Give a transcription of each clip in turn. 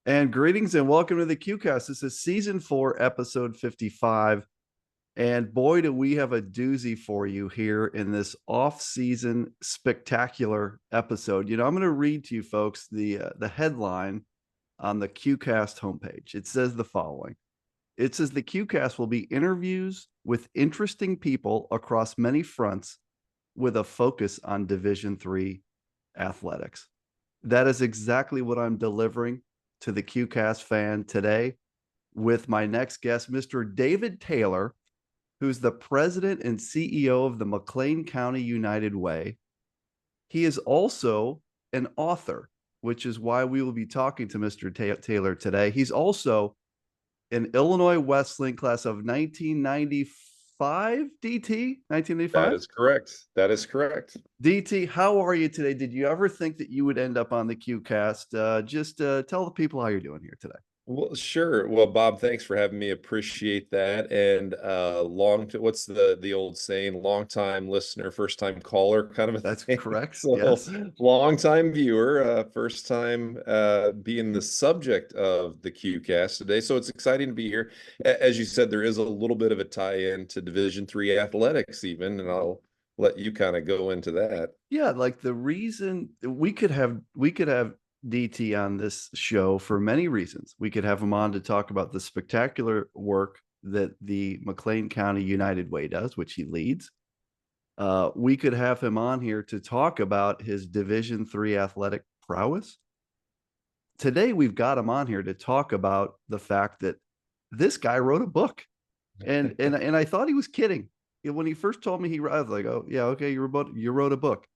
And greetings and welcome to the QCast. This is season 4, episode 55. And boy, do we have a doozy for you here in this off-season spectacular episode. I'm going to read to you folks the headline on the QCast homepage. It says the following. It says the QCast will be interviews with interesting people across many fronts with a focus on Division III athletics. That is exactly what I'm delivering to the QCast fan today with my next guest, Mr. David Taylor, who's the president and CEO of the McLean County United Way. He is also an author, which is why we will be talking to Mr. Taylor today. He's also an Illinois Wesleyan class of 1995, DT, That 1995. is correct. That is correct. DT, how are you today? Did you ever think that you would end up on the QCast? Just tell the people how you're doing here today. Well, sure. Well, Bob, thanks for having me. Appreciate that. And what's the old saying? Long time listener, first time caller, kind of a That's thing. correct. So, Yes. long time viewer, first time being the subject of the QCast today. So it's exciting to be here. As you said, there is a little bit of a tie-in to Division III athletics, even, and I'll let you kind of go into that. Yeah, like the reason we could have DT on this show for many reasons. We could have him on to talk about the spectacular work that the McLean County United Way does, which he leads. We could have him on here to talk about his Division III athletic prowess. Today, we've got him on here to talk about the fact that this guy wrote a book, and I thought he was kidding when he first told me I was like, oh yeah, okay, you wrote a book,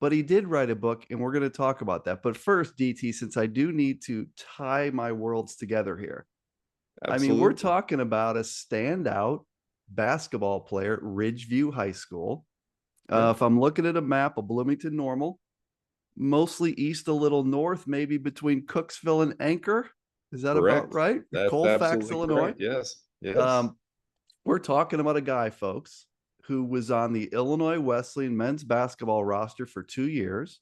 but he did write a book, and we're going to talk about that. But first, DT, since I do need to tie my worlds together here, I mean, we're Absolutely. talking about a standout basketball player at Ridgeview High School. Yeah, If I'm looking at a map of Bloomington Normal, mostly east, a little north, maybe between Cooksville and Anchor. Is that about correct. right? That's Colfax, absolutely Illinois. correct. Yes. Yes. Um, we're talking about a guy, folks, who was on the Illinois Wesleyan men's basketball roster for 2 years.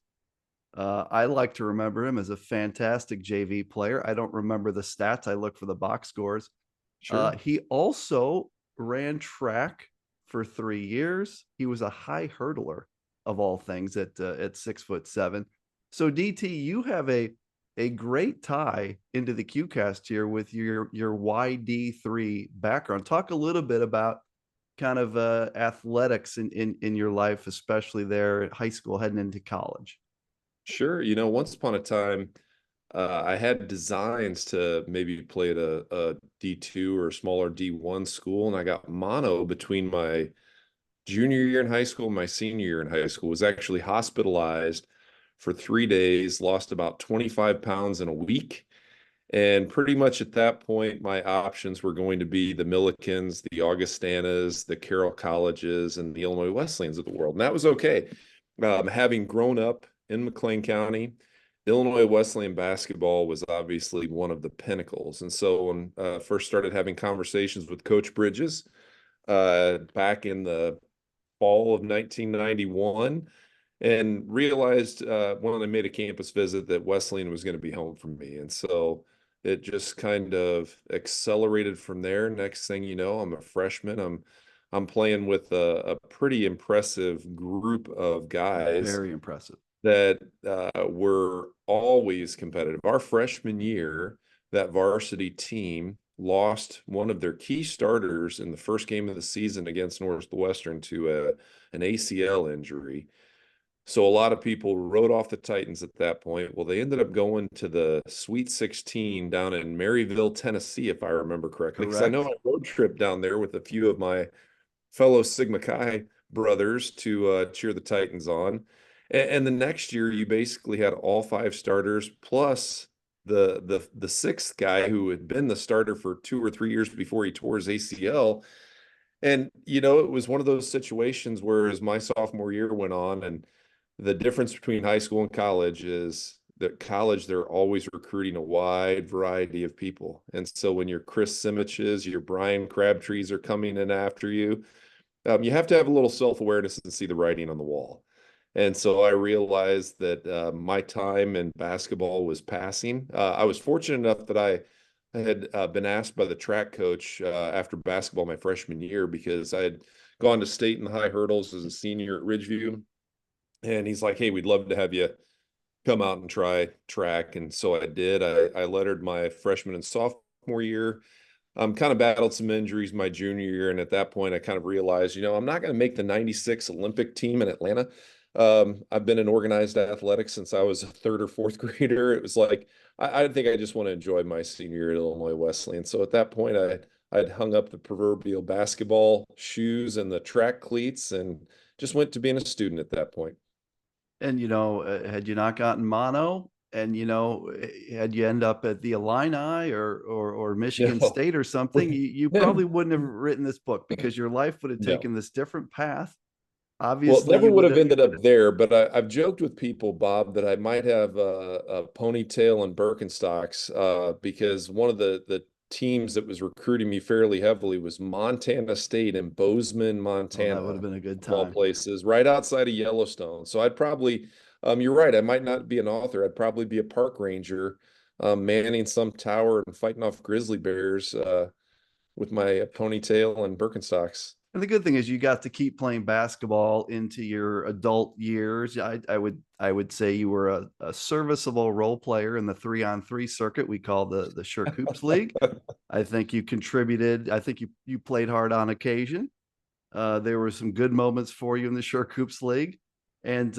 I like to remember him as a fantastic JV player. I don't remember the stats. I look for the box scores. Sure. He also ran track for 3 years. He was a high hurdler of all things at 6'7". So DT, you have a great tie into the QCast here with your YD3 background. Talk a little bit about kind of athletics in your life, especially there at high school heading into college. Sure. Once upon a time, I had designs to maybe play at a D2 or smaller D1 school, and I got mono between my junior year in high school and my senior year in high school. Was actually hospitalized for 3 days, lost about 25 pounds in a week. And pretty much at that point, my options were going to be the Millikens, the Augustanas, the Carroll Colleges, and the Illinois Wesleyans of the world. And that was okay. Having grown up in McLean County, Illinois Wesleyan basketball was obviously one of the pinnacles. And so when I first started having conversations with Coach Bridges back in the fall of 1991, and realized when I made a campus visit that Wesleyan was going to be home for me. And so it just kind of accelerated from there. Next thing you know, I'm a freshman. I'm playing with a pretty impressive group of guys Very impressive. that were always competitive. Our freshman year, that varsity team lost one of their key starters in the first game of the season against Northwestern to an ACL injury. So a lot of people wrote off the Titans at that point. Well, they ended up going to the Sweet 16 down in Maryville, Tennessee, if I remember correctly, because I know Correct. I road trip down there with a few of my fellow Sigma Chi brothers to cheer the Titans on. And the next year, you basically had all five starters plus the sixth guy who had been the starter for 2 or 3 years before he tore his ACL. And it was one of those situations where as my sophomore year went on, and the difference between high school and college is that college, they're always recruiting a wide variety of people. And so when your Chris Simiches, your Brian Crabtrees are coming in after you, you have to have a little self-awareness and see the writing on the wall. And so I realized that my time in basketball was passing. I was fortunate enough that I had been asked by the track coach after basketball my freshman year because I had gone to state in the high hurdles as a senior at Ridgeview. And he's like, "Hey, we'd love to have you come out and try track." And so I did. I lettered my freshman and sophomore year. Kind of battled some injuries my junior year. And at that point, I kind of realized, I'm not going to make the 96 Olympic team in Atlanta. I've been in organized athletics since I was a third or fourth grader. It was like, I think I just want to enjoy my senior year at Illinois Wesleyan. So at that point, I'd hung up the proverbial basketball shoes and the track cleats and just went to being a student at that point. And had you not gotten mono, and had you end up at the Illini or Michigan No, State or something, you probably wouldn't have written this book, because your life would have no. taken this different path. Well, it Obviously, never you would would have have. ended up there, but I've joked with people, Bob, that I might have a ponytail and Birkenstocks because one of the teams that was recruiting me fairly heavily was Montana State in Bozeman, Oh, that would Montana, have been a good of all time. places, right outside of Yellowstone. So I'd probably, you're right, I might not be an author. I'd probably be a park ranger, manning some tower and fighting off grizzly bears with my ponytail and Birkenstocks. And the good thing is you got to keep playing basketball into your adult years. I would say you were a serviceable role player in the 3-on-3 circuit we call the Shirk Hoops League. I think you contributed. I think you played hard on occasion. There were some good moments for you in the Shirk Hoops League, and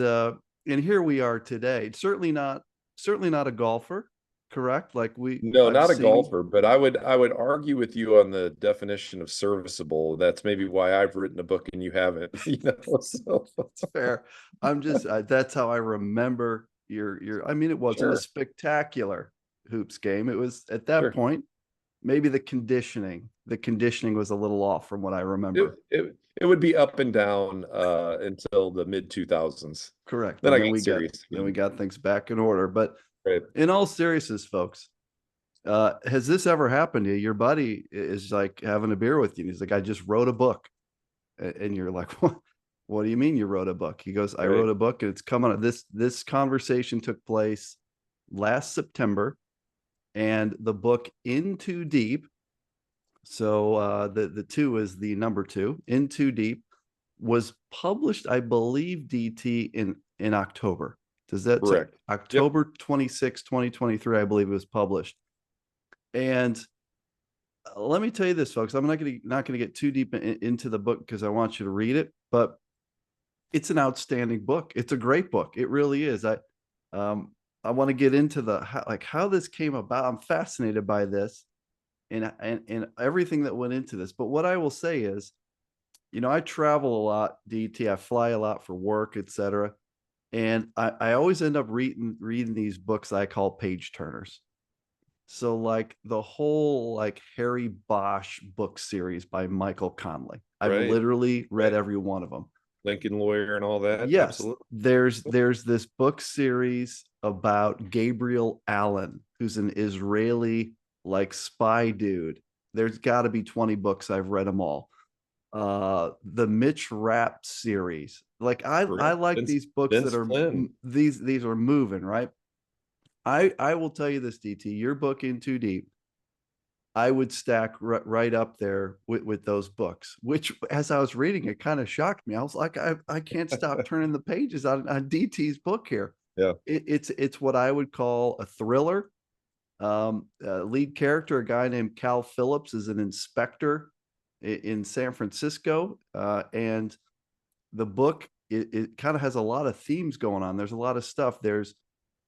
here we are today. Certainly not a golfer, correct? Like No, I've not a seen. golfer, but I would argue with you on the definition of serviceable. That's maybe why I've written a book and you haven't, So It's fair. That's how I remember your. I mean, it wasn't a sure, spectacular hoops game. It was at that sure. point, maybe the conditioning was a little off from what I It, remember. it would be up and down until the mid 2000s. Correct. Then And I then got we got serious then we again. got things back in order. But Right. in all seriousness, folks, has this ever happened to you? Your buddy is like having a beer with you. And he's like, I just wrote a book. And you're like, what do you mean you wrote a book? He goes, I Right. wrote a book, and it's coming out. This conversation took place last September, and the book In Too Deep. So the two is the number two. In Too Deep was published, I believe, DT in October. Does that say Correct. Yep. October 26, 2023? I believe it was published. And let me tell you this, folks. I'm not gonna get too deep into the book because I want you to read it, but it's an outstanding book. It's a great book. It really is. I want to get into how this came about. I'm fascinated by this and everything that went into this. But what I will say is, I travel a lot, DT. I fly a lot for work, etc. And I always end up reading these books I call page turners. So like the whole like Harry Bosch book series by Michael Conley. I've Right. literally read Right. every one of them. Lincoln Lawyer and all that. Yes, Absolutely. there's this book series about Gabriel Allen, who's an Israeli like spy dude. There's got to be 20 books. I've read them all. The Mitch Rapp series. Like I Correct. like these books that Vince are Flynn. these are moving, right? I will tell you this, DT, your book In Too Deep, I would stack right up there with those books, which as I was reading, it kind of shocked me. I was like, I can't stop turning the pages on DT's book here. Yeah. It's what I would call a thriller. Lead character, a guy named Cal Phillips, is an inspector in San Francisco. And the book, it kind of has a lot of themes going on. There's a lot of stuff. There's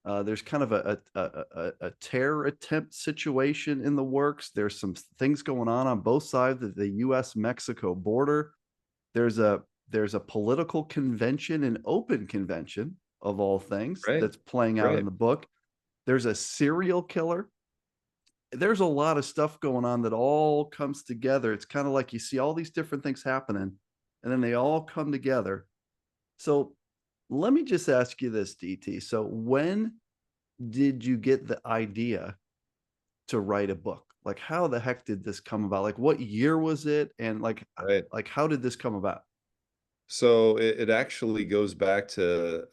kind of a terror attempt situation in the works. There's some things going on both sides of the U.S.-Mexico border. There's a political convention, an open convention of all things, Right. that's playing out in Right. the book. There's a serial killer. There's a lot of stuff going on that all comes together. It's kind of like you see all these different things happening, and then they all come together. So let me just ask you this, DT. So when did you get the idea to write a book? Like, how the heck did this come about? Like, what year was it? And like, Right. how did this come about? So it actually goes back to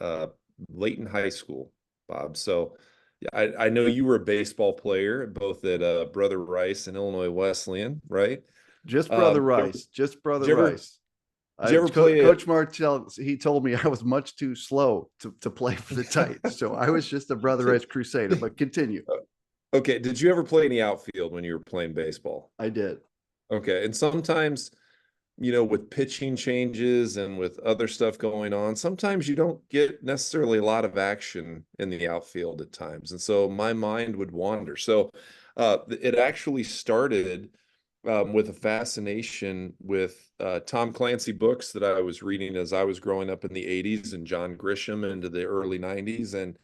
late in high school, Bob. So yeah, I know you were a baseball player, both at Brother Rice and Illinois Wesleyan, right? Just Brother Rice, just Did Brother you ever Rice. did you ever play it? Coach Martell, he told me I was much too slow to play for the Titans. So I was just a Brother Rice Crusader, but continue. Okay, did you ever play any outfield when you were playing baseball? I did. Okay, and sometimes, with pitching changes and with other stuff going on, sometimes you don't get necessarily a lot of action in the outfield at times. And so my mind would wander. So it actually started with a fascination with Tom Clancy books that I was reading as I was growing up in the 80s and John Grisham into the early 90s. And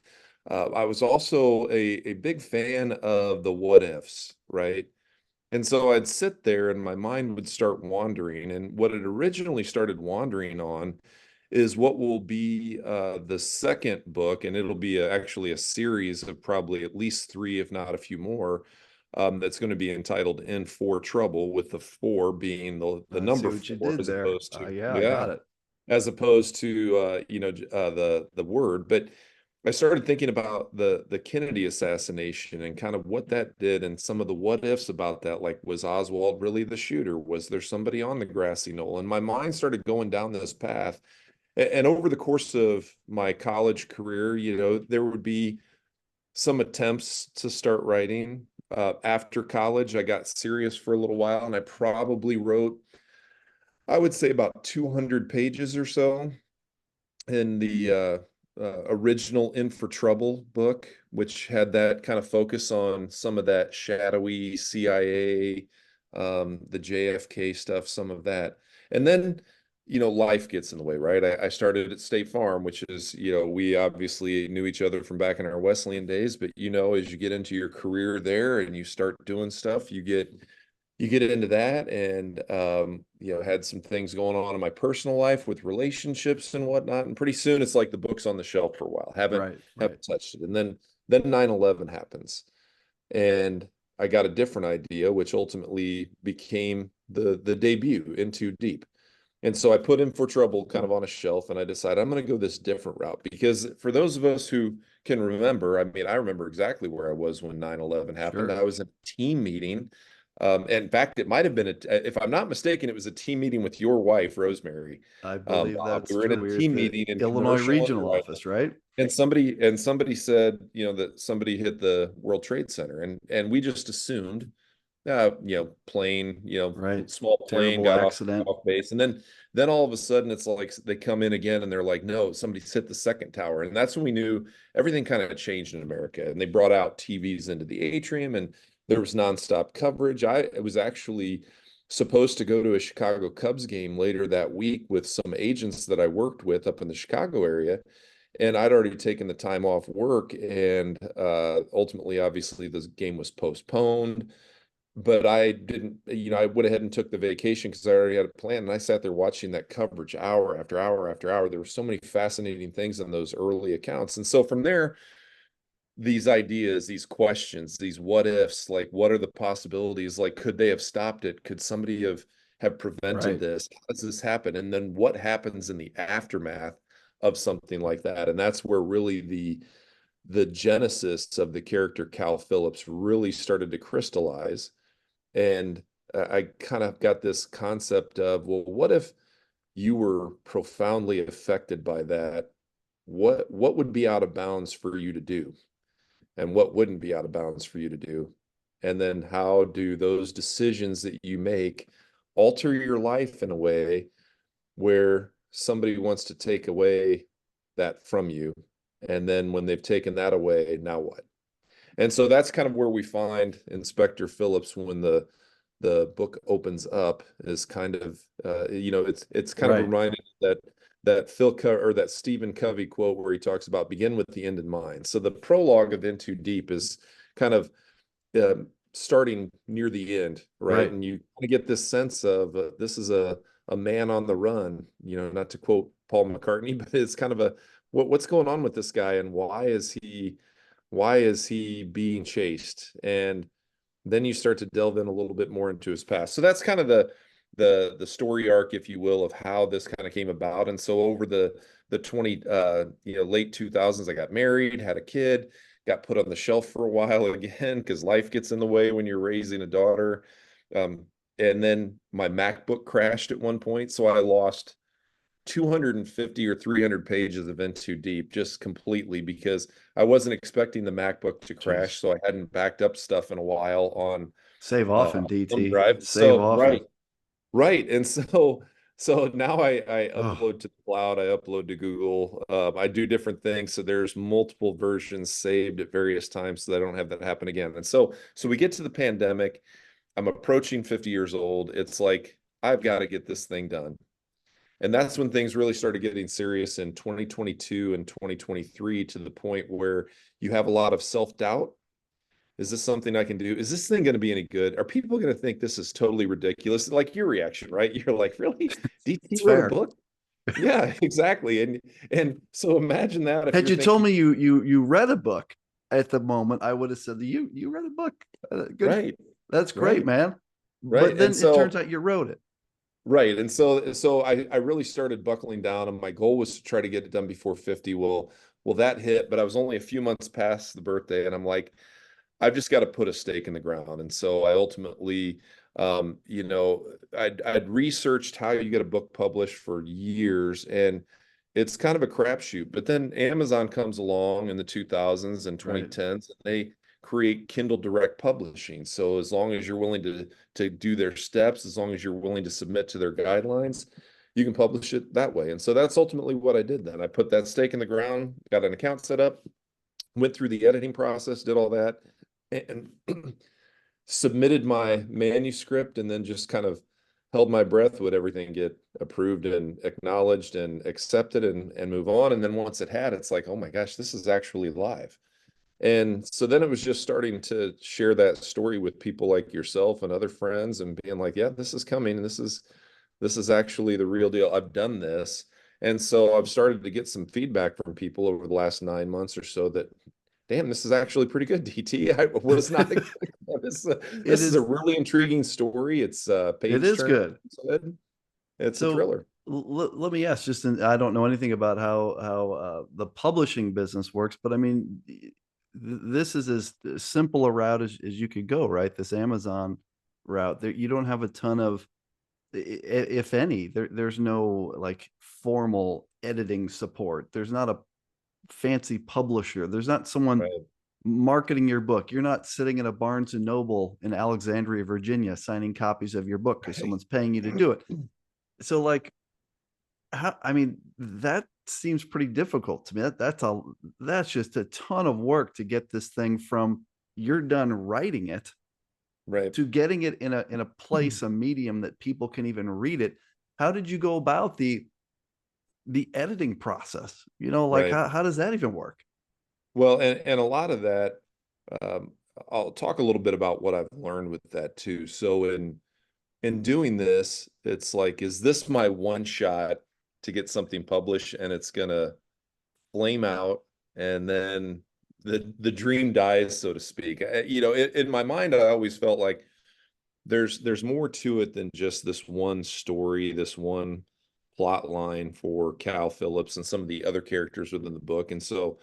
I was also a big fan of the what ifs, right? And so I'd sit there and my mind would start wandering. And what it originally started wandering on is what will be the second book, and it'll be actually a series of probably at least three, if not a few more, that's going to be entitled In For Trouble, with the four being the I see number what you four did as there. opposed to, Yeah, I yeah, got it. as opposed to the word. But I started thinking about the Kennedy assassination and kind of what that did and some of the what ifs about that. Like, was Oswald really the shooter? Was there somebody on the grassy knoll? And my mind started going down this path. And over the course of my college career, there would be some attempts to start writing. After college, I got serious for a little while, and I probably wrote, I would say, about 200 pages or so in the original In for Trouble book, which had that kind of focus on some of that shadowy CIA, the JFK stuff, some of that. And then, life gets in the way, right? I started at State Farm, which is, we obviously knew each other from back in our Wesleyan days, but, as you get into your career there and you start doing stuff, you get into that, and had some things going on in my personal life with relationships and whatnot, and pretty soon it's like the book's on the shelf for a while, haven't Right, right. haven't touched it. And then 9/11 happens, and I got a different idea, which ultimately became the debut, In Too Deep. And so I put In for Trouble kind of on a shelf, and I decided I'm going to go this different route, because for those of us who can remember, I mean, I remember exactly where I was when 9/11 happened. Sure. I was in a team meeting. And in fact, it might have been, if I'm not mistaken, it was a team meeting with your wife, Rosemary. I believe Bob, we that's were in true. a We were at team the meeting in Illinois commercial regional underwriting, office, right? and somebody said, that somebody hit the World Trade Center, and we just assumed, plane, Right. small plane Terrible got off accident. off base, and then all of a sudden it's like they come in again and they're like, no, somebody's hit the second tower, and that's when we knew everything kind of changed in America. And they brought out TVs into the atrium, and there was nonstop coverage. I was actually supposed to go to a Chicago Cubs game later that week with some agents that I worked with up in the Chicago area, and I'd already taken the time off work, and ultimately, obviously, this game was postponed. But I didn't, I went ahead and took the vacation because I already had a plan. And I sat there watching that coverage hour after hour after hour. There were so many fascinating things in those early accounts. And so from there, these ideas, these questions, these what ifs, like, what are the possibilities? Like, could they have stopped it? Could somebody have prevented Right. this? How does this happen? And then what happens in the aftermath of something like that? And that's where really the genesis of the character Cal Phillips really started to crystallize. And I kind of got this concept of, well, what if you were profoundly affected by that? What would be out of bounds for you to do? And what wouldn't be out of bounds for you to do? And then how do those decisions that you make alter your life in a way where somebody wants to take away that from you? And then when they've taken that away, now what? And so that's kind of where we find Inspector Phillips when the book opens up, is kind of it's kind of Right. reminded that or that Stephen Covey quote where he talks about begin with the end in mind. So the prologue of In Too Deep is kind of starting near the end, right? Right. And you kind of get this sense of this is a man on the run, not to quote Paul McCartney, but it's kind of what's going on with this guy, and why is he being chased? And then you start to delve in a little bit more into his past. So that's kind of the story arc, if you will, of how this kind of came about. And so over the 20 late 2000s, I got married, had a kid, got put on the shelf for a while again because life gets in the way when you're raising a daughter. And then my MacBook crashed at one point, so I lost 250 or 300 pages of In Too Deep just completely because I wasn't expecting the MacBook to crash, Jeez. so I hadn't backed up stuff in a while on Save often, DT. OneDrive. Save So often. right, and so now I Oh, upload to the cloud, I upload to Google, I do different things. So there's multiple versions saved at various times so that I don't have that happen again. And so we get to the pandemic. I'm approaching 50 years old. It's like I've got to get this thing done. And that's when things really started getting serious in 2022 and 2023 to the point where you have a lot of self-doubt. Is this something I can do? Is this thing going to be any good? Are people going to think this is totally ridiculous? Like your reaction, right? You're like, really? DT it's wrote a fair. book? Yeah, exactly. And so imagine that if Had you're you told thinking, me you read a book at the moment, I would have said you read a book. Good. right, That's great, right, man. right. But And then it turns so out you wrote it. right. And so I really started buckling down, and my goal was to try to get it done before 50. Well, that hit, but I was only a few months past the birthday, and I'm like, I've just got to put a stake in the ground. And so I ultimately, I'd researched how you get a book published for years, and it's kind of a crapshoot. But then Amazon comes along in the 2000s and Right. 2010s, and they create Kindle Direct Publishing. So as long as you're willing to do their steps, as long as you're willing to submit to their guidelines, you can publish it that way. And so that's ultimately what I did then. I put that stake in the ground, got an account set up, went through the editing process, did all that, and submitted my manuscript, and then just kind of held my breath, would everything get approved and acknowledged and accepted, and move on. And then once it had, it's like, oh my gosh, this is actually live. And so then it was just starting to share that story with people like yourself and other friends, and being like, yeah, this is coming, and this is actually the real deal. I've done this. And so I've started to get some feedback from people over the last 9 months or so that, damn, this is actually pretty good, DT. I was not expecting that. It This is a is really intriguing story. It's it page is turner. good. It's a So thriller. let me ask, I don't know anything about how the publishing business works, but I mean, this is as simple a route as you could go, right? This Amazon route. There, you don't have a ton of, if any, there's no like formal editing support. There's not a fancy publisher. There's not someone Right. marketing your book. You're not sitting in a Barnes and Noble in Alexandria, Virginia, signing copies of your book because Right. someone's paying you to do it. So like, I mean, that seems pretty difficult to me. That's just a ton of work to get this thing from you're done writing it Right. to getting it in a place, a medium that people can even read it. How did you go about the editing process? Like Right. how does that even work? Well, and a lot of that, um, I'll talk a little bit about what I've learned with that too. So in doing this, it's like, is this my one shot to get something published, and it's gonna flame out, and then the dream dies, so to speak. In my mind, I always felt like there's more to it than just this one story, this one plot line for Cal Phillips and some of the other characters within the book. And so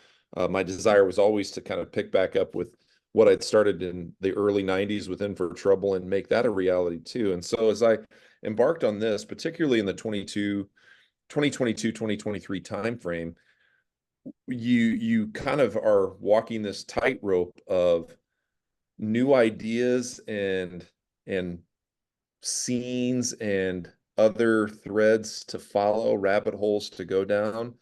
my desire was always to kind of pick back up with what I'd started in the early 90s with In for Trouble and make that a reality too. And so as I embarked on this, particularly in the 2022 2023 timeframe, you kind of are walking this tightrope of new ideas and scenes and other threads to follow, rabbit holes to go down.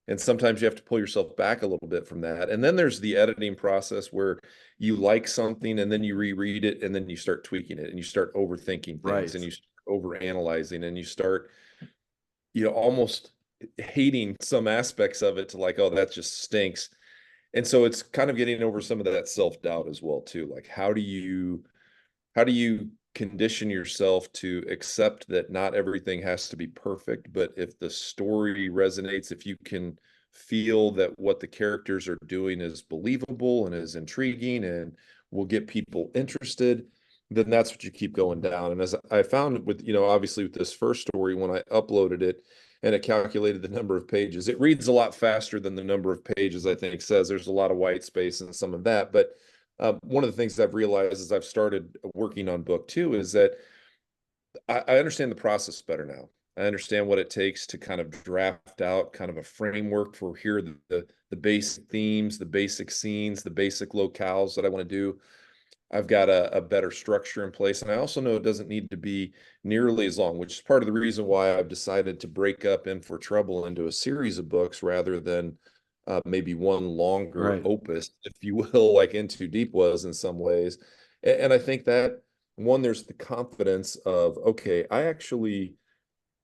And sometimes you have to pull yourself back a little bit from that. And then there's the editing process where you like something and then you reread it and then you start tweaking it and you start overthinking things Right. and you start over analyzing and you start, almost hating some aspects of it to like, oh, that just stinks. And so it's kind of getting over some of that self-doubt as well too. Like, how do you condition yourself to accept that not everything has to be perfect, but if the story resonates, if you can feel that what the characters are doing is believable and is intriguing and will get people interested, then that's what you keep going down. And as I found with, obviously with this first story, when I uploaded it and it calculated the number of pages, it reads a lot faster than the number of pages I think says. There's a lot of white space and some of that. But one of the things I've realized as I've started working on book two is that I understand the process better now. I understand what it takes to kind of draft out kind of a framework for here are the basic themes, the basic scenes, the basic locales that I want to do. I've got a better structure in place. And I also know it doesn't need to be nearly as long, which is part of the reason why I've decided to break up In for Trouble into a series of books rather than maybe one longer Right. opus, if you will, like In Too Deep was in some ways. And I think that one, there's the confidence of, okay, I actually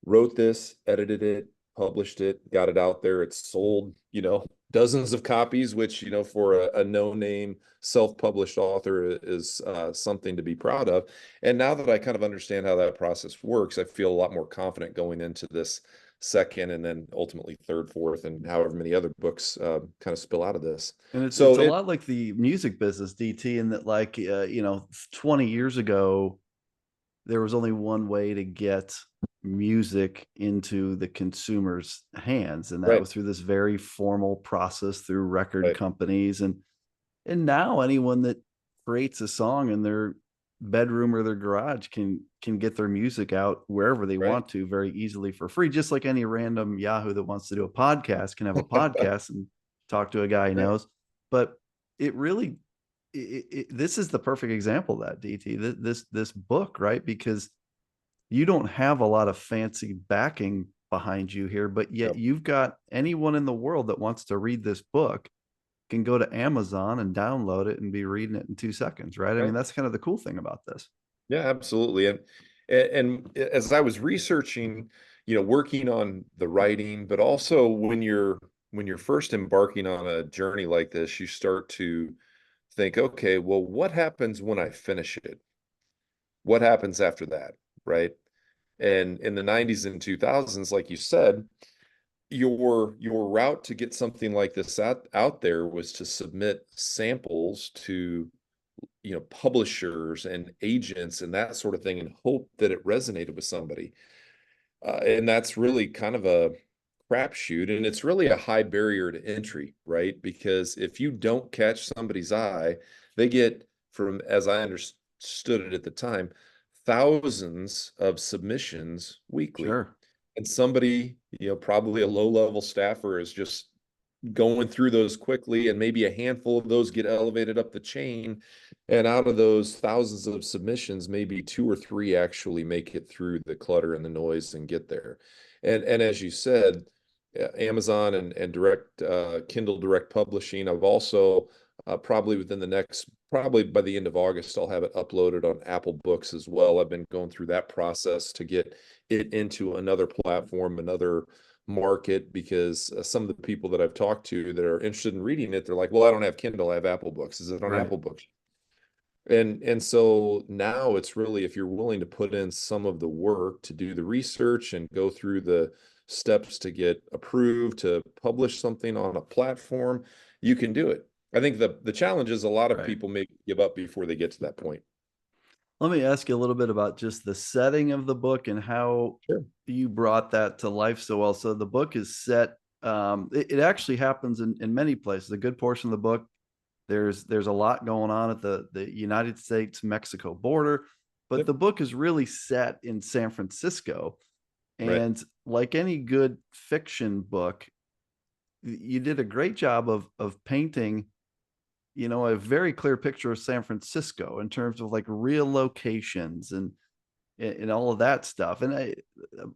wrote this, edited it, published it, got it out there. It's sold, dozens of copies, which, for a no-name self-published author is something to be proud of. And now that I kind of understand how that process works, I feel a lot more confident going into this second and then ultimately third, fourth, and however many other books kind of spill out of this. And it's So a it, lot like the music business, DT, in that, like, 20 years ago, there was only one way to get music into the consumer's hands, and that right, was through this very formal process through record right, companies. And now anyone that creates a song in their bedroom or their garage can get their music out wherever they right, want to very easily for free, just like any random Yahoo that wants to do a podcast can have a podcast and talk to a guy he right, knows. But it really, this is the perfect example of that, DT. This book, right? Because you don't have a lot of fancy backing behind you here, but yet yep, you've got anyone in the world that wants to read this book can go to Amazon and download it and be reading it in 2 seconds, right? I mean, right. that's kind of the cool thing about this. Yeah, absolutely. And as I was researching, working on the writing, but also when you're first embarking on a journey like this, you start to think, okay, well, what happens when I finish it? What happens after that? Right. And in the 90s and 2000s, like you said, your route to get something like this out there was to submit samples to publishers and agents and that sort of thing and hope that it resonated with somebody. And that's really kind of a crapshoot. And it's really a high barrier to entry, right? Because if you don't catch somebody's eye, they get, from as I understood it at the time, thousands of submissions weekly. Sure. And somebody, probably a low-level staffer is just going through those quickly, and maybe a handful of those get elevated up the chain. And out of those thousands of submissions, maybe two or three actually make it through the clutter and the noise and get there. And as you said, Amazon and direct Kindle Direct Publishing. I've also probably within the next, probably by the end of August, I'll have it uploaded on Apple Books as well. I've been going through that process to get it into another platform, another market, because some of the people that I've talked to that are interested in reading it, they're like, well, I don't have Kindle, I have Apple Books. Is it on Right. Apple Books? And so now it's really, if you're willing to put in some of the work to do the research and go through the steps to get approved to publish something on a platform, you can do it. I think the challenge is a lot of Right. people maybe give up before they get to that point. Let me ask you a little bit about just the setting of the book and how Sure. you brought that to life so well. So the book is set, it actually happens in many places. A good portion of the book, there's a lot going on at the United States Mexico border, but Yep. the book is really set in San Francisco. Right. And like any good fiction book, you did a great job of painting, a very clear picture of San Francisco in terms of like real locations and all of that stuff. And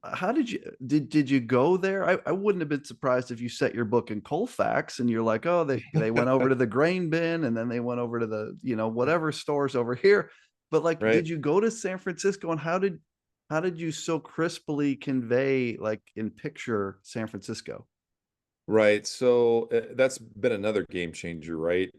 how did you go there? I wouldn't have been surprised if you set your book in Colfax and you're like, oh, they went over to the grain bin and then they went over to the, whatever stores over here. But like, Right. did you go to San Francisco, and how did you so crisply convey, like, in picture, San Francisco? Right. So that's been another game changer, right?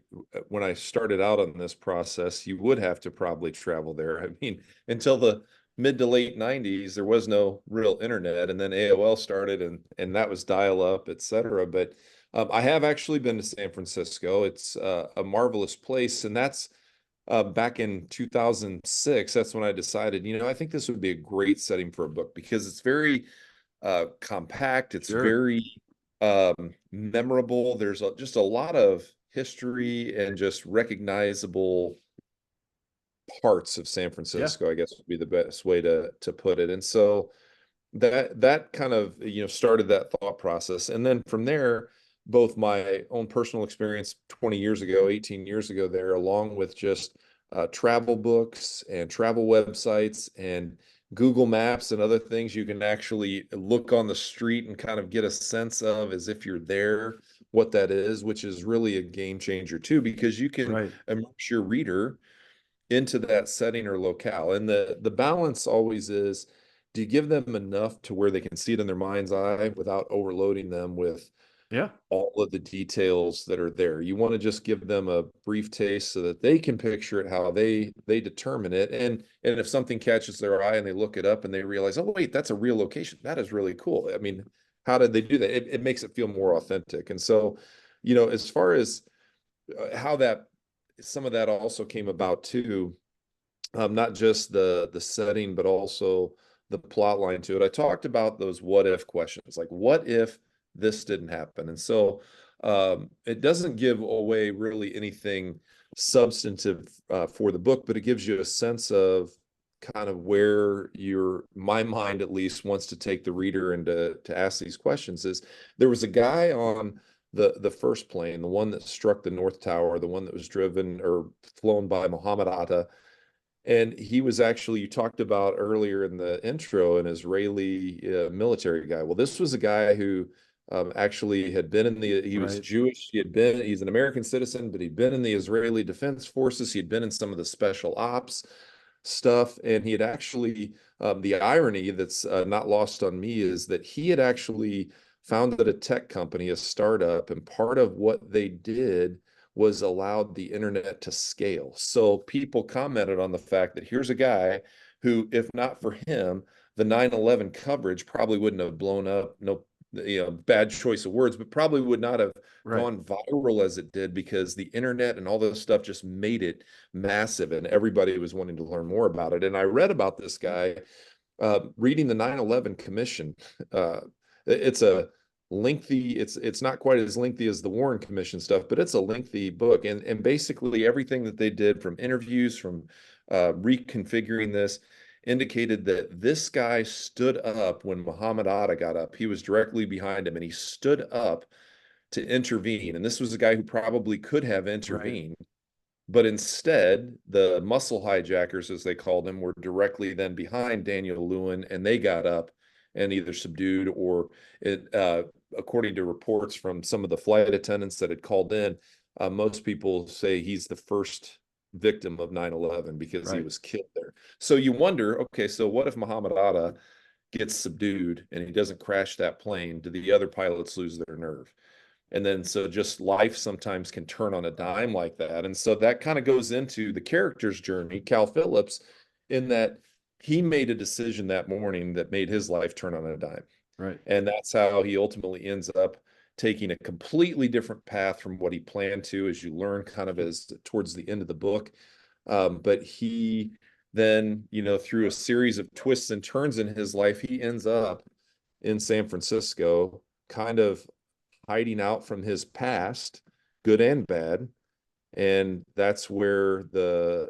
When I started out on this process, you would have to probably travel there. I mean, until the mid to late 90s, there was no real internet, and then AOL started, and that was dial up, et cetera. But I have actually been to San Francisco. It's a marvelous place, and that's back in 2006, that's when I decided, I think this would be a great setting for a book because it's very compact. It's Sure. very memorable. There's just a lot of history and just recognizable parts of San Yeah. Francisco, I guess would be the best way to put it. And so that kind of started that thought process, and then from there, both my own personal experience 20 years ago, 18 years ago there, along with just travel books and travel websites and Google Maps and other things you can actually look on the street and kind of get a sense of as if you're there what that is, which is really a game changer too, because you can Right. immerse your reader into that setting or locale. And the balance always is, do you give them enough to where they can see it in their mind's eye without overloading them with Yeah. all of the details that are there? You want to just give them a brief taste so that they can picture it how they determine it. And if something catches their eye and they look it up and they realize, oh wait, that's a real location. That is really cool. I mean, how did they do that? It makes it feel more authentic. And so, as far as how that some of that also came about too, not just the setting, but also the plot line to it. I talked about those what if questions, like what if this didn't happen? And so it doesn't give away really anything substantive for the book, but it gives you a sense of kind of where my mind at least wants to take the reader and to ask these questions. Is there was a guy on the first plane, the one that struck the North Tower, the one that was driven or flown by Muhammad Atta, and he was actually, you talked about earlier in the intro, an Israeli military guy. Well, this was a guy who actually had been he was Right. Jewish. He's an American citizen, but he'd been in the Israeli Defense Forces. He'd been in some of the special ops stuff. And he had actually, the irony that's not lost on me is that he had actually founded a tech company, a startup. And part of what they did was allowed the internet to scale. So people commented on the fact that here's a guy who, if not for him, the 9/11 coverage probably wouldn't have blown up. No, bad choice of words, but probably would not have Right. gone viral as it did because the internet and all this stuff just made it massive and everybody was wanting to learn more about it. And I read about this guy reading the 9/11 Commission. Uh, it's a lengthy, it's not quite as lengthy as the Warren Commission stuff, but it's a lengthy book. And basically everything that they did, from interviews, from reconfiguring this, indicated that this guy stood up when Muhammad Atta got up. He was directly behind him and he stood up to intervene. And this was a guy who probably could have Right. intervened, but instead, the muscle hijackers, as they called them, were directly then behind Daniel Lewin, and they got up and either subdued or, according to reports from some of the flight attendants that had called in, most people say he's the first victim of 9/11 because he Right. was killed there. So you wonder, okay, so what if Muhammad Atta gets subdued and he doesn't crash that plane? Do the other pilots lose their nerve? And then so just life sometimes can turn on a dime like that. And so that kind of goes into the character's journey, Cal Phillips, in that he made a decision that morning that made his life turn on a dime. Right. And that's how he ultimately ends up taking a completely different path from what he planned to, as you learn kind of as towards the end of the book. But he then, through a series of twists and turns in his life, he ends up in San Francisco, kind of hiding out from his past, good and bad. And that's where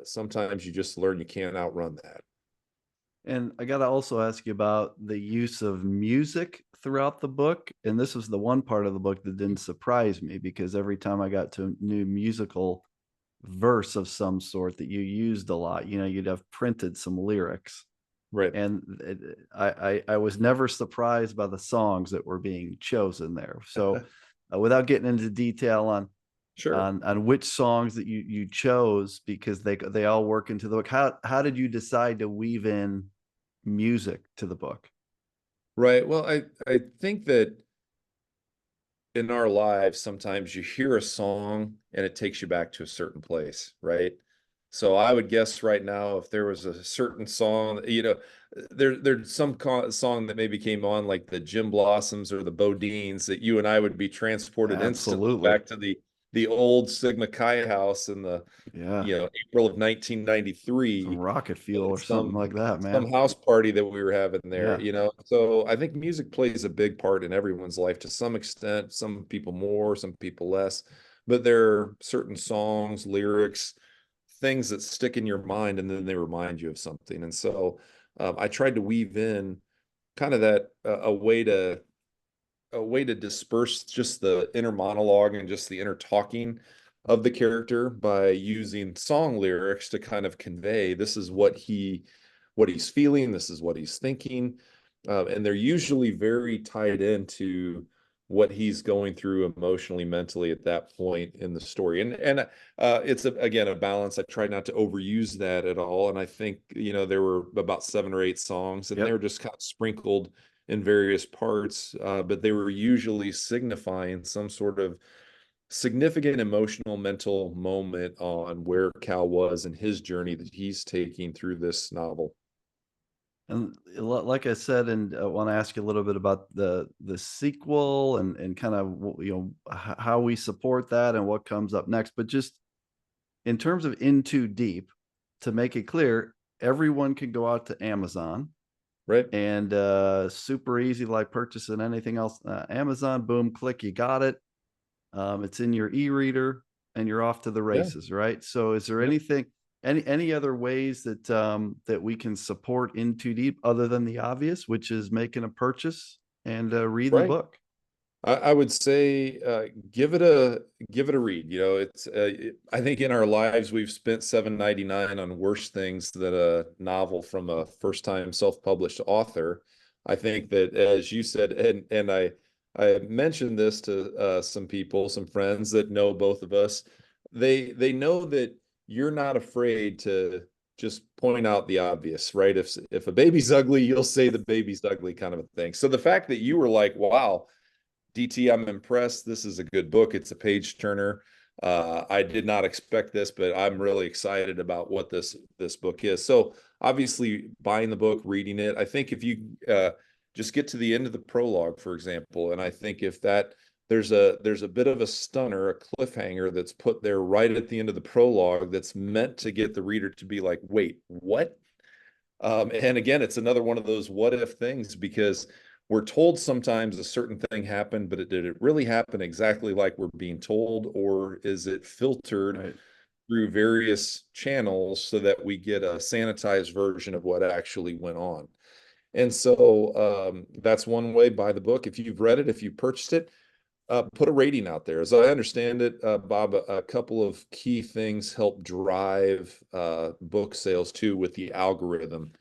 sometimes you just learn you can't outrun that. And I got to also ask you about the use of music throughout the book. And this was the one part of the book that didn't surprise me, because every time I got to a new musical verse of some sort that you used a lot, you'd have printed some lyrics. Right. And I was never surprised by the songs that were being chosen there. So without getting into detail on Sure. which songs that you chose, because they all work into the book, how did you decide to weave in music to the book? Right. Well, I think that in our lives, sometimes you hear a song and it takes you back to a certain place, right? So I would guess right now, if there was a certain song, there's some song that maybe came on like the Jim Blossoms or the Bodines, that you and I would be transported instantly Absolutely. back to the the old Sigma Chi house in the, Yeah. April of Some 1993, rocket fuel or something some like that, some man. house party that we were having there, Yeah. So I think music plays a big part in everyone's life to some extent, some people more, some people less, but there are certain songs, lyrics, things that stick in your mind and then they remind you of something. And so I tried to weave in kind of that a way to disperse just the inner monologue and just the inner talking of the character by using song lyrics to kind of convey this is what he's feeling, this is what he's thinking, and they're usually very tied into what he's going through emotionally, mentally at that point in the story. And it's again a balance. I try not to overuse that at all. And I think there were about 7 or 8 songs, and they were Yep. just kind of sprinkled in various parts, but they were usually signifying some sort of significant emotional mental moment on where Cal was in his journey that he's taking through this novel. And like I said, and I want to ask you a little bit about the sequel and kind of how we support that and what comes up next. But just in terms of In Too Deep, to make it clear, everyone can go out to Amazon Right. and super easy, like purchasing anything else. Amazon, boom, click, you got it. It's in your e-reader and you're off to the Yeah. races, right? So is there Yep. anything, any other ways that we can support In Too Deep other than the obvious, which is making a purchase and reading the Right. book? I would say give it a read. I think in our lives we've spent $7.99 on worse things than a novel from a first time self published author. I think that as you said, and I mentioned this to some people, some friends that know both of us. They know that you're not afraid to just point out the obvious, right? If a baby's ugly, you'll say the baby's ugly, kind of a thing. So the fact that you were like, wow. DT, I'm impressed. This is a good book. It's a page turner. I did not expect this, but I'm really excited about what this book is. So obviously, buying the book, reading it. I think if you just get to the end of the prologue, for example, and I think if that there's a bit of a stunner, a cliffhanger that's put there right at the end of the prologue that's meant to get the reader to be like, wait, what? And again, it's another one of those what if things because we're told sometimes a certain thing happened, but did it really happen exactly like we're being told, or is it filtered Right. through various channels so that we get a sanitized version of what actually went on? And so that's one way. Buy the book. If you've read it, if you purchased it, put a rating out there. As I understand it, Bob, a couple of key things help drive book sales too with the algorithm.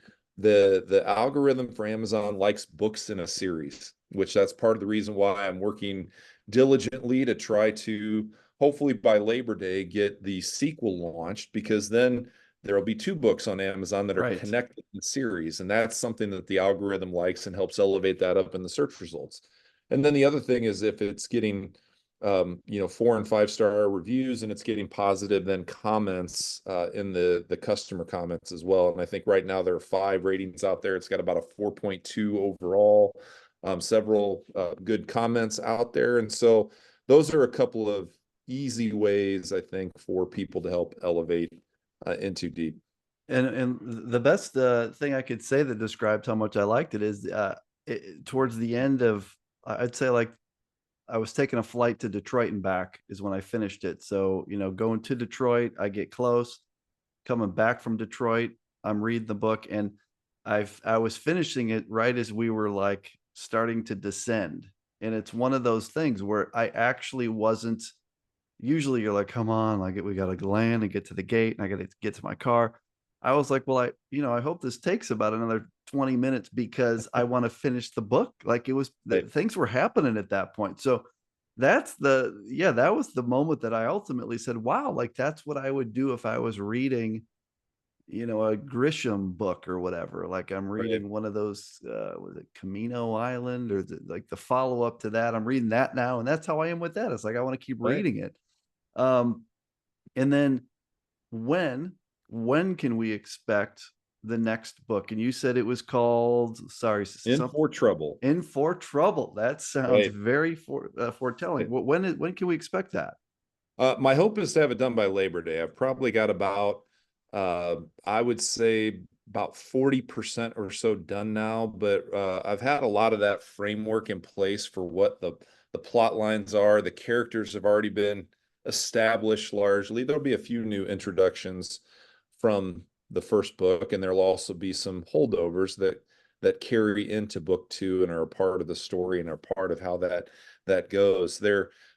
The algorithm for Amazon likes books in a series, which that's part of the reason why I'm working diligently to try to hopefully by Labor Day get the sequel launched because then there'll be 2 books on Amazon that are Right. connected in series, and that's something that the algorithm likes and helps elevate that up in the search results. And then the other thing is if it's getting 4 and 5 star reviews and it's getting positive then comments in the customer comments as well. And I think right now there are 5 ratings out there. It's got about a 4.2 overall, several good comments out there. And so those are a couple of easy ways I think for people to help elevate In Too Deep. And the best thing I could say that describes how much I liked it is towards the end of, I'd say, like, I was taking a flight to Detroit and back is when I finished it. So, going to Detroit, I get close. Coming back from Detroit, I'm reading the book, and I was finishing it right as we were like starting to descend. And it's one of those things where I actually wasn't. Usually, you're like, come on, like we got to land and get to the gate, and I got to get to my car. I was like, well, I hope this takes about another 20 minutes because I want to finish the book. Like, it was, Right. things were happening at that point. So that was the moment that I ultimately said, wow, like that's what I would do if I was reading, a Grisham book or whatever. Like, I'm Right. reading one of those, was it Camino Island or like the follow up to that? I'm reading that now, and that's how I am with that. It's like I want to keep Right. reading it. Um, and then when when can we expect the next book? And you said it was called, sorry, In something for trouble. In for Trouble. That sounds Right. very foretelling. When can we expect that? My hope is to have it done by Labor Day. I've probably got about, I would say about 40% or so done now, but I've had a lot of that framework in place for what the plot lines are. The characters have already been established largely. There'll be a few new introductions from the first book, and there'll also be some holdovers that carry into book two and are a part of the story and are part of how that goes.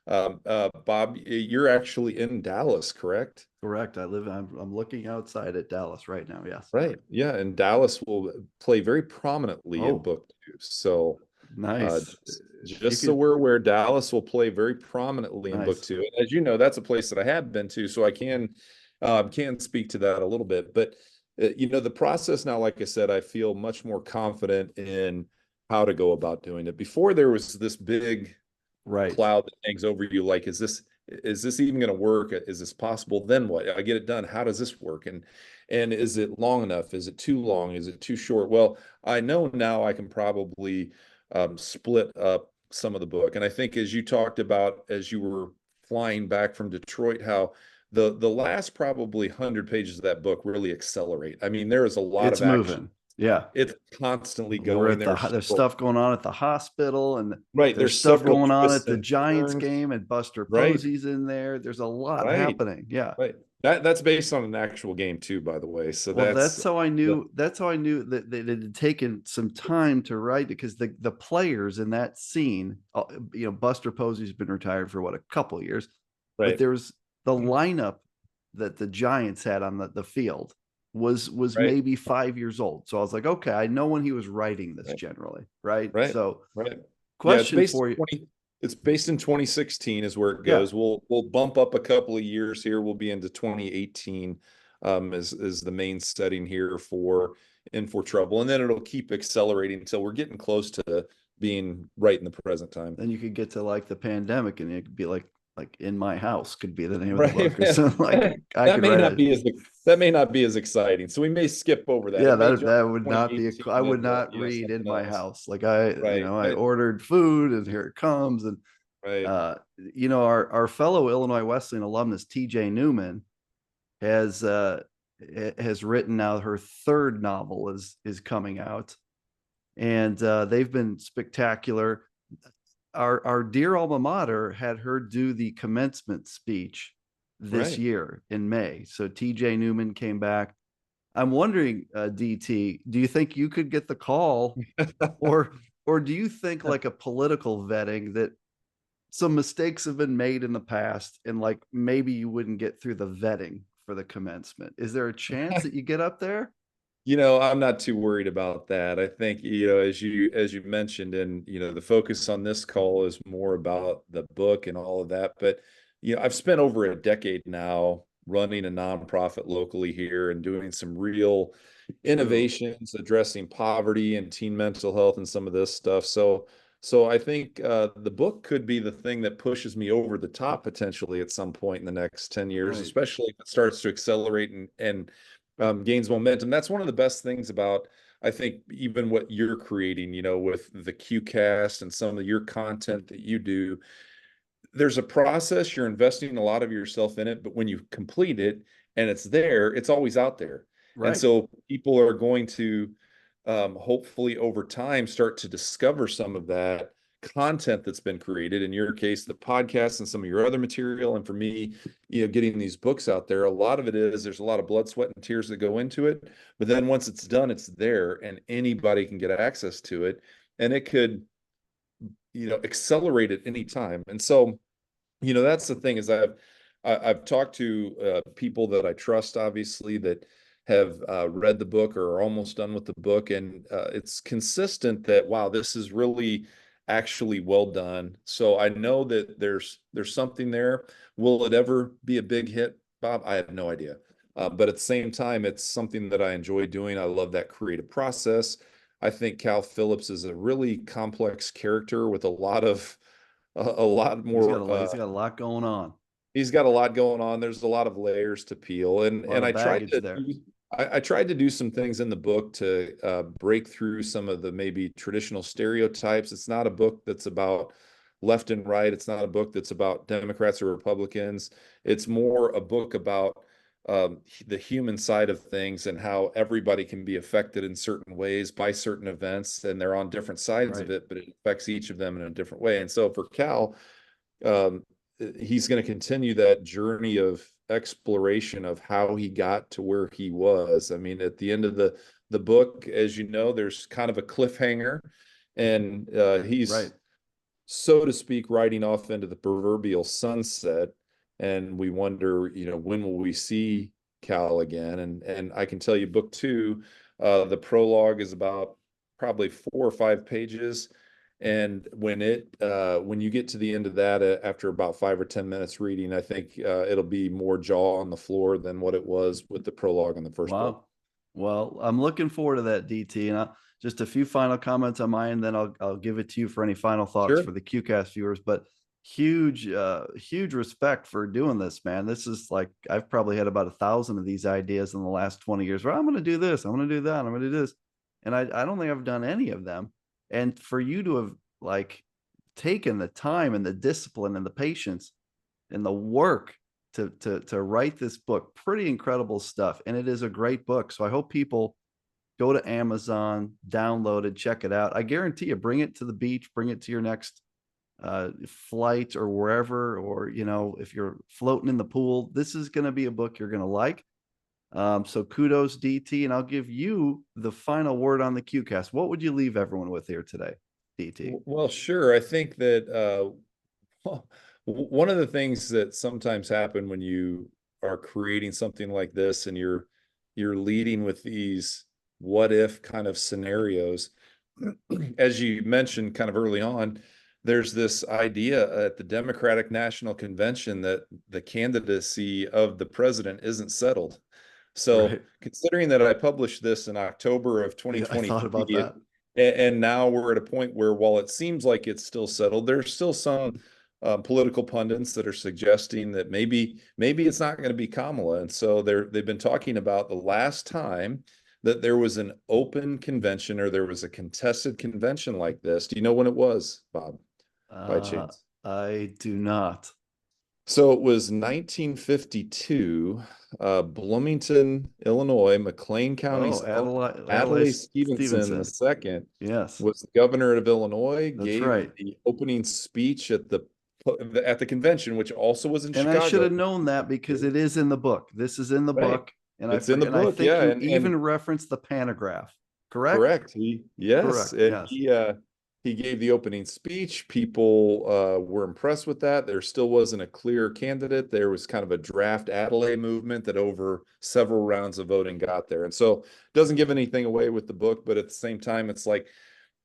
Bob, you're actually in Dallas, correct? Correct. I'm looking outside at Dallas right now. Yes. Right. Yeah, and Dallas will play very prominently in Oh, book two. So nice. You just so could, we're aware, Dallas will play very prominently in book nice. two. And as you know, that's a place that I have been to, so I can speak to that a little bit. But the process now, like I said, I feel much more confident in how to go about doing it. Before there was this big Right. cloud that hangs over you, like, is this even going to work? Is this possible? Then what? I get it done. How does this work? And is it long enough? Is it too long? Is it too short? Well, I know now I can probably split up some of the book. And I think as you talked about as you were flying back from Detroit, how the last probably 100 pages of that book really accelerate. I mean, there is a lot It's of action. moving. Yeah. It's constantly We're going. at there's stuff going on at the hospital, and Right. there's There's stuff several going on at twists the and Giants turns. game, and Buster Right. Posey's in there. There's a lot Right. happening. Yeah. Right. That's based on an actual game too, by the way. So Well, that's the that's how I knew that it had taken some time to write it, because the players in that scene, Buster Posey's been retired for what, a couple of years, but right. there's the lineup that the Giants had on the field was Right. maybe 5 years old. So I was like, okay, I know when he was writing this Right. generally, right? Right. So Right. Yeah, question for you. it's based in 2016 is where it Yeah. goes. We'll bump up a couple of years here. We'll be into 2018 is the main setting here for In for Trouble. And then it'll keep accelerating until we're getting close to being right in the present time. Then you could get to like the pandemic, and it could be like In My House could be the name of the Right. book or something. Like I That could may write not a be as that may not be as exciting. So we may skip over that. yeah, It may that jump that to would not be I 2018 would and not read In something My else. House. Like Right. I ordered food and here it comes. And Right. our fellow Illinois Wesleyan alumnus TJ Newman has has written now her third novel is coming out, and they've been spectacular. Our dear alma mater had her do the commencement speech this Right. year in May. So TJ Newman came back. I'm wondering, DT, do you think you could get the call, or do you think, like, a political vetting, that some mistakes have been made in the past, and like maybe you wouldn't get through the vetting for the commencement? Is there a chance that you get up there? I'm not too worried about that. I think, as you mentioned, and the focus on this call is more about the book and all of that. But I've spent over a decade now running a nonprofit locally here and doing some real True. innovations addressing poverty and teen mental health and some of this stuff. So I think the book could be the thing that pushes me over the top potentially at some point in the next 10 years, Right. especially if it starts to accelerate and gains momentum. That's one of the best things about, I think, even what you're creating, with the QCast and some of your content that you do. There's a process, you're investing a lot of yourself in it, but when you complete it and it's there, it's always out there. And Right. so people are going to hopefully over time start to discover some of that content that's been created. In your case, the podcast and some of your other material. And for me, getting these books out there, a lot of it is there's a lot of blood, sweat, and tears that go into it. But then once it's done, it's there and anybody can get access to it. And it could, accelerate at any time. And so, that's the thing is I've talked to people that I trust, obviously, that have read the book or are almost done with the book, and it's consistent that wow, this is really actually well done. So I know that there's something there. Will it ever be a big hit, Bob? I have no idea. But at the same time, it's something that I enjoy doing. I love that creative process. I think Cal Phillips is a really complex character with a lot more He's got a lot going on. he's got a lot going on. There's a lot of layers to peel, and A lot and of I tried baggage to there. I tried to do some things in the book to break through some of the maybe traditional stereotypes. It's not a book that's about left and right. It's not a book that's about Democrats or Republicans. It's more a book about the human side of things and how everybody can be affected in certain ways by certain events, and they're on different sides of Right. it, but it affects each of them in a different way. And so for Cal, um, he's going to continue that journey of exploration of how he got to where he was. I mean, at the end of the book, as you know, there's kind of a cliffhanger, and Right. he's, so to speak, riding off into the proverbial sunset. And we wonder, when will we see Cal again? And I can tell you, book two, the prologue is about probably 4 or 5 pages. And when you get to the end of that, after about 5 or 10 minutes reading, I think it'll be more jaw on the floor than what it was with the prologue in the first book. Wow. Well, I'm looking forward to that, DT. And just a few final comments on mine, then I'll give it to you for any final thoughts Sure. for the QCast viewers. But huge respect for doing this, man. This is like I've probably had about 1,000 of these ideas in the last 20 years. Where I'm going to do this, I'm going to do that, I'm going to do this, and I don't think I've done any of them. And for you to have like taken the time and the discipline and the patience and the work to write this book, pretty incredible stuff, and it is a great book. So I hope people go to Amazon, download it, check it out. I guarantee you, bring it to the beach, bring it to your next flight or wherever, or if you're floating in the pool, this is going to be a book you're going to like. So kudos, DT, and I'll give you the final word on the QCast. What would you leave everyone with here today, DT? Well, sure. I think that one of the things that sometimes happen when you are creating something like this, and you're leading with these what if kind of scenarios, as you mentioned kind of early on, there's this idea at the Democratic National Convention that the candidacy of the president isn't settled. So Right. considering that I published this in October of Yeah, I thought about 2023, that. and now we're at a point where, while it seems like it's still settled, there's still some political pundits that are suggesting that maybe it's not going to be Kamala. And so they've been talking about the last time that there was an open convention, or there was a contested convention like this. Do you know when it was, Bob, by Uh, chance? I do not. So it was 1952, Bloomington, Illinois, McLean County's Oh, own Adlai Adlai Stevenson Stevenson. II Yes, was the governor of Illinois, that's gave right. the opening speech at the convention, which also was in And I should Chicago. have known that because it is in the book. This is in the Right. book, and I It's in the forget. And I book, think yeah. you And even referenced the pantograph. Correct? correct. Yes, Correct. and Yes. he gave the opening speech. People were impressed with that. There still wasn't a clear candidate. There was kind of a draft Adelaide movement that over several rounds of voting got there. And so it doesn't give anything away with the book, but at the same time, it's like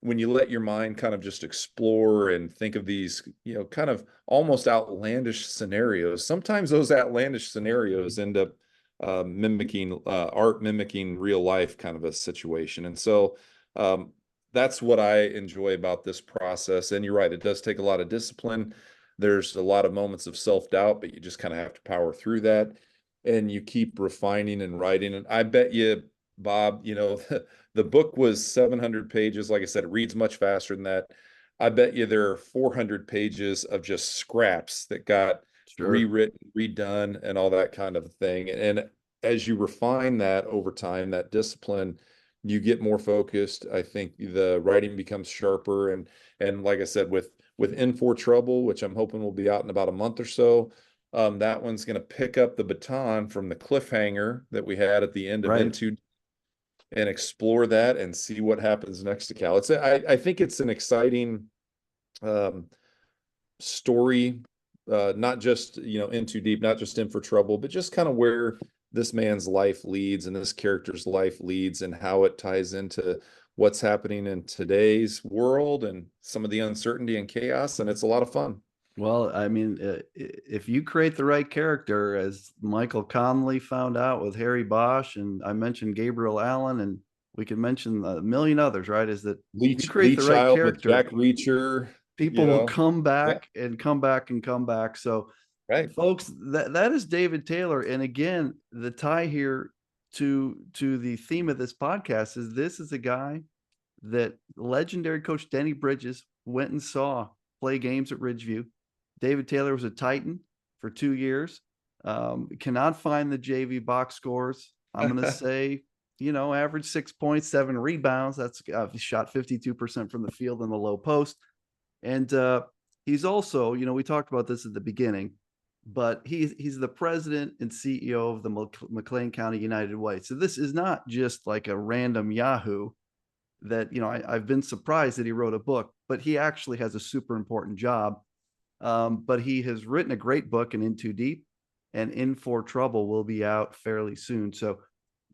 when you let your mind kind of just explore and think of these, kind of almost outlandish scenarios. Sometimes those outlandish scenarios end up mimicking art, mimicking real life kind of a situation. And so that's what I enjoy about this process. And you're right, it does take a lot of discipline. There's a lot of moments of self-doubt, but you just kind of have to power through that. And you keep refining and writing. And I bet you, Bob, the book was 700 pages. Like I said, it reads much faster than that. I bet you there are 400 pages of just scraps that got Sure. rewritten, redone, and all that kind of thing. And as you refine that over time, that discipline, you get more focused. I think the writing becomes sharper. And like I said, with In For Trouble, which I'm hoping will be out in about a month or so, that one's going to pick up the baton from the cliffhanger that we had at the end of Right. Into, and explore that and see what happens next to Cal. I think it's an exciting um, story, not just, In Too Deep, not just In For Trouble, but just kind of where this man's life leads and this character's life leads, and how it ties into what's happening in today's world and some of the uncertainty and chaos. And it's a lot of fun. Well, I mean, if you create the right character, as Michael Connolly found out with Harry Bosch, and I mentioned Gabriel Allen, and we can mention a million others, right? Is that if you create Lee the right Child with character, Jack Reacher, people will come yeah, back and come back and come back. So, right. folks, that is David Taylor. And again, the tie here to the theme of this podcast is this is a guy that legendary coach Denny Bridges went and saw play games at Ridgeview. David Taylor was a Titan for 2 years. Cannot find the JV box scores. I'm going to say, average 6 points, 7 rebounds. That's he shot 52% from the field in the low post. And he's also, we talked about this at the beginning, but he's the president and CEO of the McLean County United Way. So this is not just like a random Yahoo that, I've been surprised that he wrote a book, but he actually has a super important job. But he has written a great book, and In Too Deep and In For Trouble will be out fairly soon. So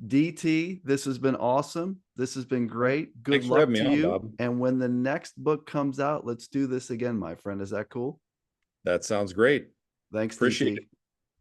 DT, this has been awesome. This has been great. Good Thanks for luck having me to on, you. Bob. And when the next book comes out, let's do this again, my friend. Is that cool? That sounds great. Thanks, Appreciate DT. it.